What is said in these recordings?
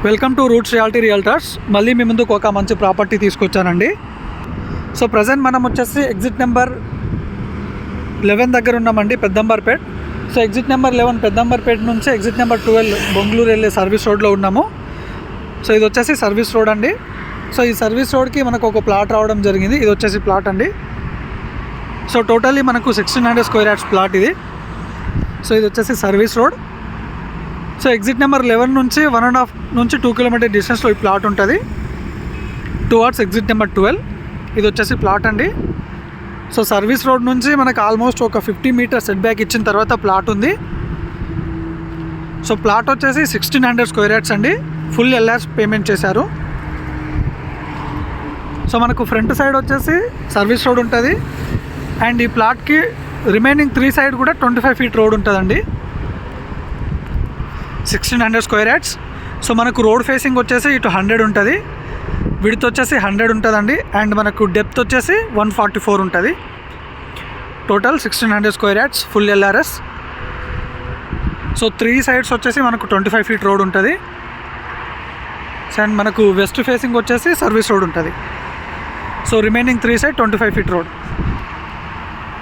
Welcome to roots reality realtors. మళ్ళీ మీ ముందుకు ఒక మంచి ప్రాపర్టీ తీసుకొచ్చానండి. సో ప్రజెంట్ మనం వచ్చేసి ఎగ్జిట్ నెంబర్ 11 దగ్గర ఉన్నామండి, Peddamberpet. So exit number 11 Peddamberpet నుంచి ఎగ్జిట్ నెంబర్ 12 బొంగళూరు వెళ్ళే సర్వీస్ రోడ్లో ఉన్నాము. సో ఇది వచ్చేసి సర్వీస్ రోడ్ అండి. సో ఈ సర్వీస్ రోడ్కి మనకు ఒక ప్లాట్ రావడం జరిగింది. ఇది వచ్చేసి ప్లాట్ అండి. సో టోటల్లీ మనకు 1600 స్క్వేర్ యార్డ్స్ ప్లాట్ ఇది. సో ఇది వచ్చేసి service road. So exit number 11 నుంచి 1.5 నుంచి 2 కిలోమీటర్ డిస్టెన్స్లో ఈ ప్లాట్ ఉంటుంది. టువర్డ్స్ ఎగ్జిట్ నెంబర్ 12 ఇది వచ్చేసి ప్లాట్ అండి. సో సర్వీస్ రోడ్ నుంచి మనకు ఆల్మోస్ట్ ఒక 50 మీటర్స్ సెట్ బ్యాక్ ఇచ్చిన తర్వాత ప్లాట్ ఉంది. సో ప్లాట్ వచ్చేసి 1600 స్క్వేర్ యార్డ్స్ అండి. ఫుల్ ఎల్ఆర్స్ పేమెంట్ చేశారు. సో మనకు ఫ్రంట్ సైడ్ వచ్చేసి సర్వీస్ రోడ్ ఉంటుంది. అండ్ ఈ ప్లాట్కి రిమైనింగ్ 3 సైడ్ కూడా 25 ఫీట్ రోడ్ ఉంటుందండి. 1600 స్క్వేర్ యార్డ్స్. సో మనకు రోడ్ ఫేసింగ్ వచ్చేసి ఇటు 100 ఉంటుంది, విడ్త్ వచ్చేసి 100 ఉంటుందండి. అండ్ మనకు డెప్త్ వచ్చేసి 144 ఉంటుంది. Total 1600 square yards full LRS. So 3 sides వచ్చేసి మనకు 25 ఫీట్ రోడ్ ఉంటుంది. అండ్ మనకు వెస్ట్ ఫేసింగ్ వచ్చేసి సర్వీస్ రోడ్ ఉంటుంది. So remaining 3 side 25 feet road.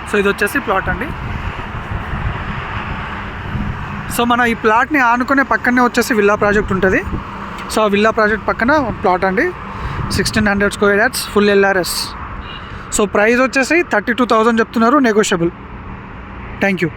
So ఇది వచ్చేసి ప్లాట్ అండి. సో మన ఈ ప్లాట్ని ఆనుకునే పక్కనే వచ్చేసి విల్లా ప్రాజెక్ట్ ఉంటుంది. సో ఆ విల్లా ప్రాజెక్ట్ పక్కన ప్లాట్ అండి. 1600 square yards full LRS. So price వచ్చేసి 32,000 చెప్తున్నారు, నెగోషియబుల్. Thank you.